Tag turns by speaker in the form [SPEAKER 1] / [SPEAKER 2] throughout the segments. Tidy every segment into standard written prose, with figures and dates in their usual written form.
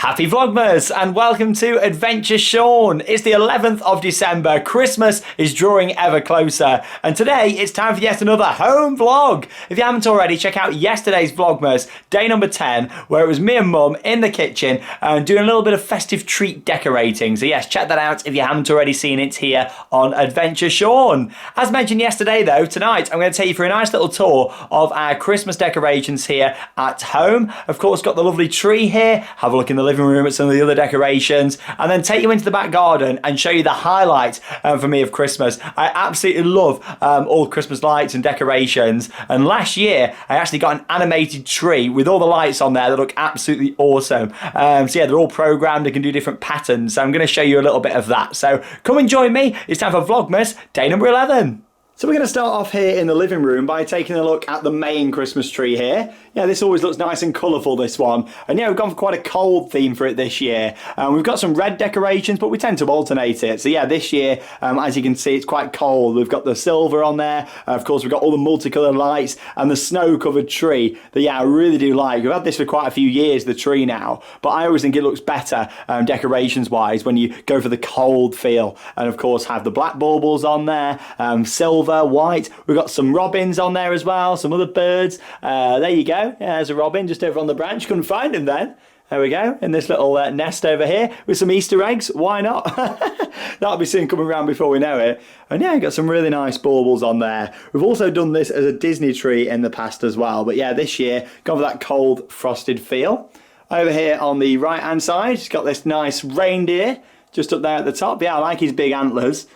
[SPEAKER 1] Happy Vlogmas and welcome to Adventure Sean. It's the 11th of December, Christmas is drawing ever closer, and today it's time for yet another home vlog. If you haven't already, check out yesterday's Vlogmas, day number 10, where it was me and Mum in the kitchen doing a little bit of festive treat decorating. So yes, check that out if you haven't already seen it here on Adventure Sean. As mentioned yesterday though, tonight I'm going to take you for a nice little tour of our Christmas decorations here at home. Of course, got the lovely tree here, have a look in the living room at some of the other decorations, and then take you into the back garden and show you the highlight for me of Christmas. I absolutely love all Christmas lights and decorations, and last year I actually got an animated tree with all the lights on there that look absolutely awesome. So yeah, they're all programmed, they can do different patterns, so I'm going to show you a little bit of that. So come and join me, it's time for Vlogmas day number 11. So we're going to start off here in the living room by taking a look at the main Christmas tree here. Yeah, this always looks nice and colourful, this one. And yeah, we've gone for quite a cold theme for it this year. We've got some red decorations, but we tend to alternate it. So yeah, this year, as you can see, it's quite cold. We've got the silver on there. Of course, we've got all the multicoloured lights and the snow-covered tree that, yeah, I really do like. We've had this for quite a few years, the tree now. But I always think it looks better decorations-wise when you go for the cold feel. And of course, have the black baubles on there, silver, white. We've got some robins on there as well, some other birds. There you go. Yeah, there's a robin just over on the branch. Couldn't find him then. There we go, in this little nest over here with some Easter eggs. Why not? That'll be soon coming around before we know it. And yeah, got some really nice baubles on there. We've also done this as a Disney tree in the past as well. But yeah, this year, gone for that cold, frosted feel. Over here on the right-hand side, it's got this nice reindeer just up there at the top. Yeah, I like his big antlers.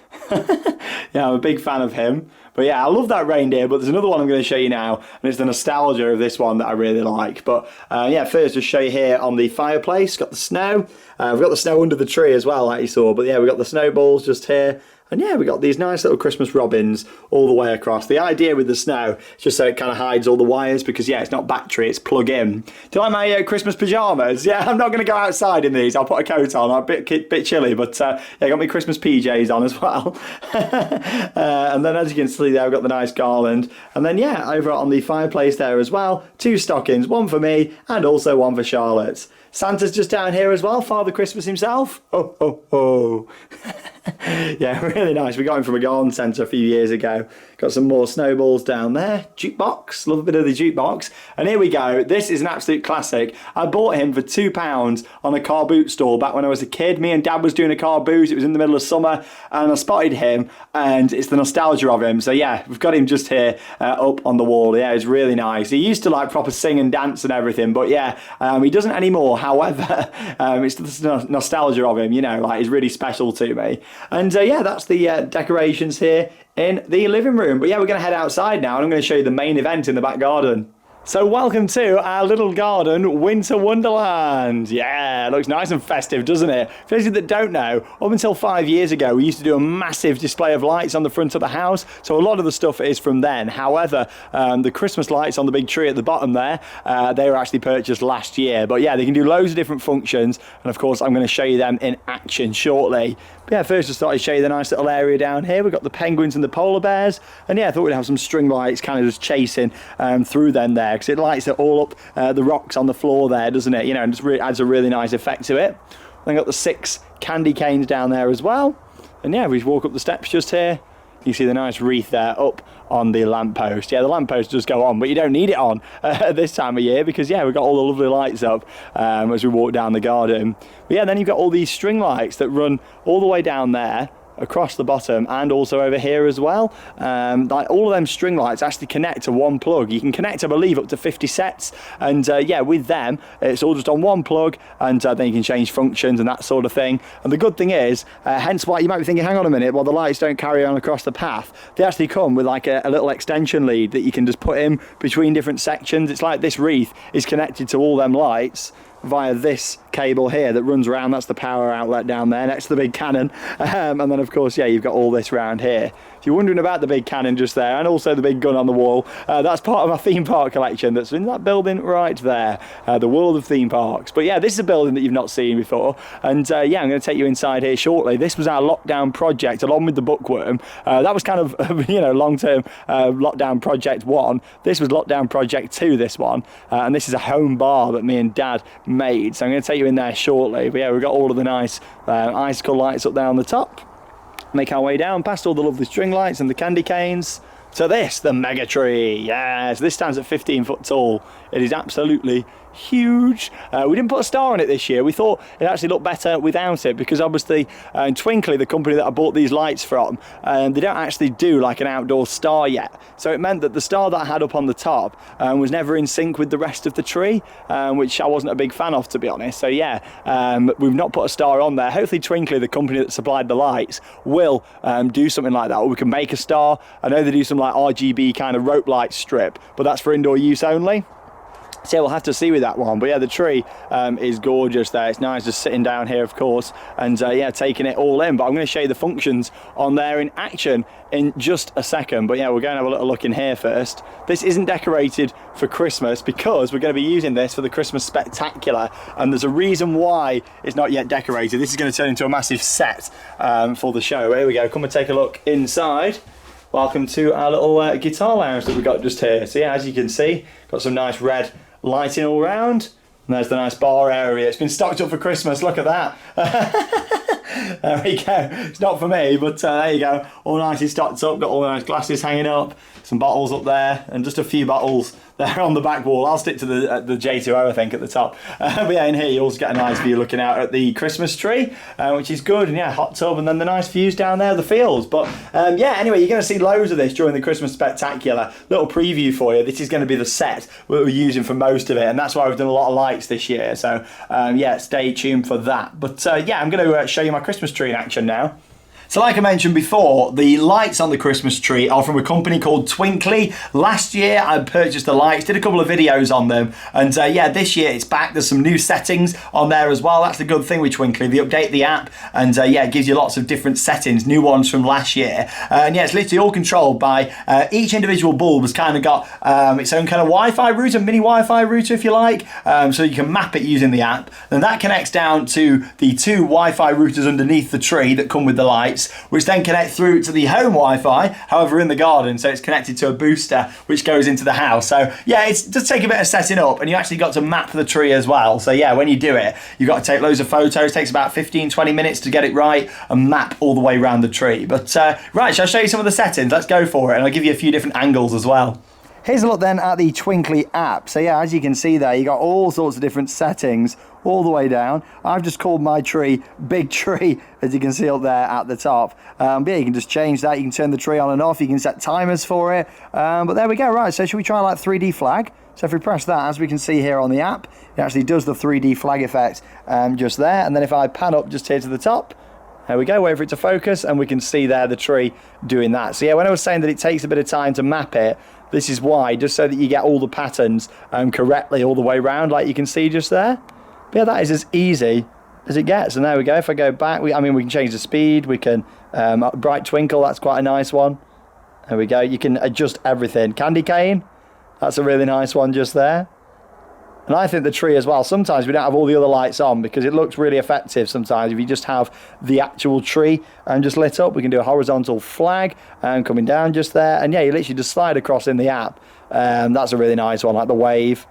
[SPEAKER 1] Yeah, I'm a big fan of him. But yeah, I love that reindeer, but there's another one I'm going to show you now, and it's the nostalgia of this one that I really like. But yeah, first just show you here on the fireplace, got the snow. We've got the snow under the tree as well, like you saw. But yeah, we've got the snowballs just here. And yeah, we got these nice little Christmas robins all the way across. The idea with the snow is just so it kind of hides all the wires because, yeah, it's not battery, it's plug-in. Do you like my Christmas pyjamas? Yeah, I'm not going to go outside in these. I'll put a coat on. I'm a bit chilly, but yeah, I got my Christmas PJs on as well. And then as you can see there, I've got the nice garland. And then, yeah, over on the fireplace there as well, 2 stockings, one for me and also one for Charlotte. Santa's just down here as well, Father Christmas himself. Oh, oh, oh. Yeah, really nice. We got him from a garden centre a few years ago. Got some more snowballs down there. Jukebox, love a bit of the jukebox. And here we go. This is an absolute classic. I bought him for £2 on a car boot stall back when I was a kid. Me and Dad was doing a car boot. It was in the middle of summer and I spotted him and it's the nostalgia of him. So yeah, we've got him just here up on the wall. Yeah, it's really nice. He used to like proper sing and dance and everything, but yeah, he doesn't anymore. However, it's the nostalgia of him, you know, like he's really special to me. And yeah, that's the decorations here in the living room. But yeah, we're going to head outside now and I'm going to show you the main event in the back garden. So welcome to our little garden, Winter Wonderland. Yeah, it looks nice and festive, doesn't it? For those of you that don't know, up until 5 years ago, we used to do a massive display of lights on the front of the house. So a lot of the stuff is from then. However, the Christmas lights on the big tree at the bottom there, they were actually purchased last year. But yeah, they can do loads of different functions. And of course, I'm going to show you them in action shortly. But yeah, first I thought I'd show you the nice little area down here. We've got the penguins and the polar bears. And yeah, I thought we'd have some string lights kind of just chasing through them there. Because it lights it all up the rocks on the floor there, doesn't it? You know, and just adds a really nice effect to it. Then got the 6 candy canes down there as well. And yeah, we walk up the steps just here. You see the nice wreath there up on the lamppost. Yeah, the lamppost does go on, but you don't need it on this time of year because, yeah, we've got all the lovely lights up as we walk down the garden. But yeah, then you've got all these string lights that run all the way down there, across the bottom and also over here as well. Like all of them string lights actually connect to one plug. You can connect, I believe, up to 50 sets, and yeah, with them it's all just on one plug, and then you can change functions and that sort of thing. And the good thing is, hence why you might be thinking, hang on a minute, well, the lights don't carry on across the path. They actually come with like a little extension lead that you can just put in between different sections. It's like this wreath is connected to all them lights via this cable here that runs around. That's the power outlet down there next to the big cannon, and then of course, yeah, you've got all this round here. If you're wondering about the big cannon just there, and also the big gun on the wall, that's part of my theme park collection that's in that building right there, the World of Theme Parks. But yeah, this is a building that you've not seen before, and yeah, I'm going to take you inside here shortly. This was our lockdown project along with the bookworm. That was kind of you know, long-term lockdown project 1. This was lockdown project 2, this one, and this is a home bar that me and Dad made. So I'm going to take you in there shortly. But yeah, we've got all of the nice icicle lights up there on the top. Make our way down past all the lovely string lights and the candy canes to this, the mega tree. Yes, this stands at 15 foot tall. It is absolutely huge. We didn't put a star on it this year. We thought it actually looked better without it, because obviously Twinkly, the company that I bought these lights from, they don't actually do like an outdoor star yet. So it meant that the star that I had up on the top was never in sync with the rest of the tree, which I wasn't a big fan of, to be honest. So yeah, we've not put a star on there. Hopefully Twinkly, the company that supplied the lights, will do something like that, or we can make a star. I know they do some like RGB kind of rope light strip, but that's for indoor use only. So yeah, we'll have to see with that one. But yeah, the tree is gorgeous there. It's nice just sitting down here, of course, and yeah, taking it all in. But I'm going to show you the functions on there in action in just a second. But yeah, we're going to have a little look in here first. This isn't decorated for Christmas because we're going to be using this for the Christmas Spectacular, and there's a reason why it's not yet decorated. This is going to turn into a massive set for the show. Here we go. Come and take a look inside. Welcome to our little guitar lounge that we've got just here. So yeah, as you can see, got some nice red lighting all around, and there's the nice bar area. It's been stocked up for Christmas. Look at that. There we go. It's not for me, but there you go. All nicely stocked up. Got all the nice glasses hanging up, some bottles up there, and just a few bottles there on the back wall. I'll stick to the J2O, I think, at the top. But yeah, in here you also get a nice view looking out at the Christmas tree, which is good. And yeah, hot tub, and then the nice views down there, the fields. But yeah, anyway, you're going to see loads of this during the Christmas Spectacular. Little preview for you. This is going to be the set we're using for most of it, and that's why we've done a lot of lights this year. So yeah, stay tuned for that. But yeah, I'm going to show you my Christmas tree in action now. So like I mentioned before, the lights on the Christmas tree are from a company called Twinkly. Last year I purchased the lights, did a couple of videos on them, and yeah, this year it's back. There's some new settings on there as well. That's the good thing with Twinkly. They update the app, and yeah, it gives you lots of different settings, new ones from last year. And yeah, it's literally all controlled by each individual bulb has kind of got its own kind of Wi-Fi router, mini Wi-Fi router if you like, so you can map it using the app. Then that connects down to the two Wi-Fi routers underneath the tree that come with the lights, which then connect through to the home Wi-Fi, however in the garden, so it's connected to a booster which goes into the house. So yeah, it does take a bit of setting up, and you actually got to map the tree as well. So yeah, when you do it, you've got to take loads of photos. It takes about 15-20 minutes to get it right and map all the way around the tree. But right, shall I show you some of the settings? Let's go for it, and I'll give you a few different angles as well. Here's a look then at the Twinkly app. So yeah, as you can see there, you got all sorts of different settings all the way down. I've just called my tree Big Tree, as you can see up there at the top. But yeah, you can just change that. You can turn the tree on and off. You can set timers for it. But there we go. Right, so should we try like 3D flag? So if we press that, as we can see here on the app, it actually does the 3D flag effect just there. And then if I pan up just here to the top, there we go, wait for it to focus, and we can see there the tree doing that. So yeah, when I was saying that it takes a bit of time to map it, this is why, just so that you get all the patterns correctly all the way around, like you can see just there. But yeah, that is as easy as it gets. And there we go. If I go back, I mean, we can change the speed. We can bright twinkle. That's quite a nice one. There we go. You can adjust everything. Candy cane. That's a really nice one just there. And I think the tree as well, sometimes we don't have all the other lights on because it looks really effective sometimes if you just have the actual tree just lit up. We can do a horizontal flag coming down just there. And yeah, you literally just slide across in the app. That's a really nice one, like the wave.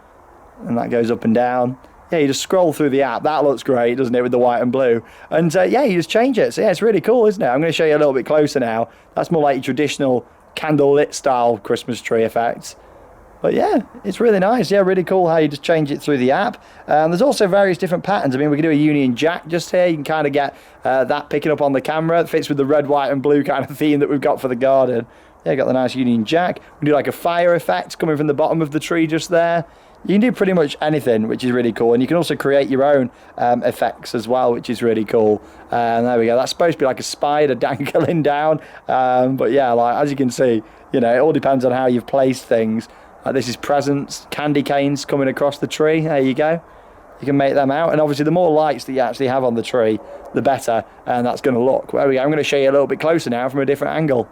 [SPEAKER 1] And that goes up and down. Yeah, you just scroll through the app. That looks great, doesn't it, with the white and blue? And yeah, you just change it. So yeah, it's really cool, isn't it? I'm going to show you a little bit closer now. That's more like your traditional candle-lit style Christmas tree effect. But yeah, it's really nice. Yeah, really cool how you just change it through the app. There's also various different patterns. I mean, we can do a Union Jack just here. You can kind of get that picking up on the camera. It fits with the red, white and blue kind of theme that we've got for the garden. Yeah, got the nice Union Jack. We can do like a fire effect coming from the bottom of the tree just there. You can do pretty much anything, which is really cool. And you can also create your own effects as well, which is really cool. And there we go. That's supposed to be like a spider dangling down. But yeah, like as you can see, you know, it all depends on how you've placed things. This is presents, candy canes coming across the tree. There you go. You can make them out. And obviously, the more lights that you actually have on the tree, the better. And that's going to look. There we go. I'm going to show you a little bit closer now from a different angle.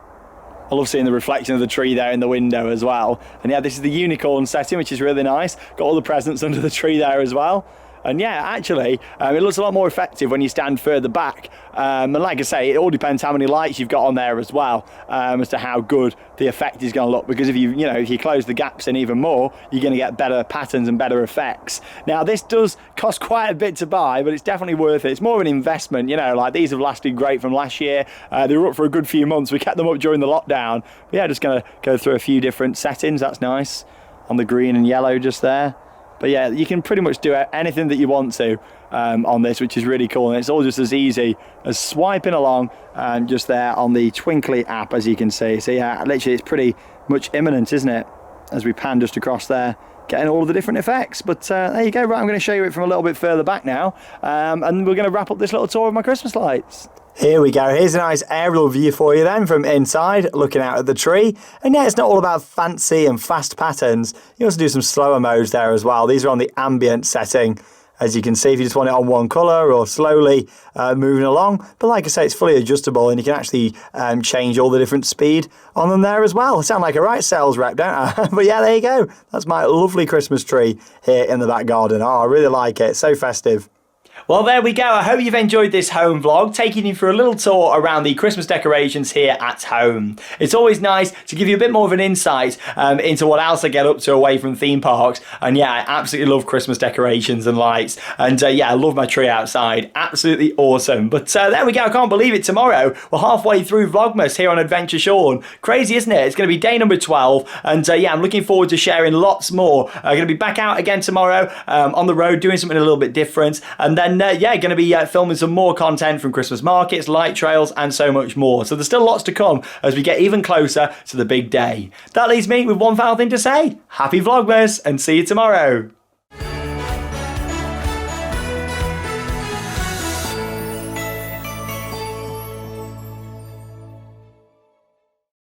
[SPEAKER 1] I love seeing the reflection of the tree there in the window as well. And yeah, this is the unicorn setting, which is really nice. Got all the presents under the tree there as well. And yeah, actually, it looks a lot more effective when you stand further back. And like I say, it all depends how many lights you've got on there as well, as to how good the effect is going to look. Because if you close the gaps in even more, you're going to get better patterns and better effects. Now, this does cost quite a bit to buy, but it's definitely worth it. It's more of an investment, like these have lasted great from last year. They were up for a good few months. We kept them up during the lockdown. But yeah, just going to go through a few different settings. That's nice on the green and yellow just there. But yeah, you can pretty much do anything that you want to on this, which is really cool. And it's all just as easy as swiping along just there on the Twinkly app, as you can see. So yeah, literally it's pretty much imminent, isn't it? As we pan just across there, getting all of the different effects. But there you go. Right, I'm going to show you it from a little bit further back now. And we're going to wrap up this little tour of my Christmas lights. Here we go. Here's a nice aerial view for you then from inside, looking out at the tree. And yeah, it's not all about fancy and fast patterns. You also do some slower modes there as well. These are on the ambient setting, as you can see, if you just want it on one colour or slowly moving along. But like I say, it's fully adjustable and you can actually change all the different speed on them there as well. I sound like a right sales rep, don't I? But yeah, there you go. That's my lovely Christmas tree here in the back garden. Oh, I really like it. So festive. Well, there we go. I hope you've enjoyed this home vlog, taking you for a little tour around the Christmas decorations here at home. It's always nice to give you a bit more of an insight into what else I get up to away from theme parks. And yeah, I absolutely love Christmas decorations and lights. And yeah, I love my tree outside. Absolutely awesome. But there we go. I can't believe it. Tomorrow, we're halfway through Vlogmas here on Adventure Sean. Crazy, isn't it? It's going to be day number 12. And yeah, I'm looking forward to sharing lots more. I'm going to be back out again tomorrow on the road, doing something a little bit different. And then yeah, going to be filming some more content from Christmas markets, light trails, and so much more. So there's still lots to come as we get even closer to the big day. That leaves me with one final thing to say. Happy Vlogmas, and see you tomorrow.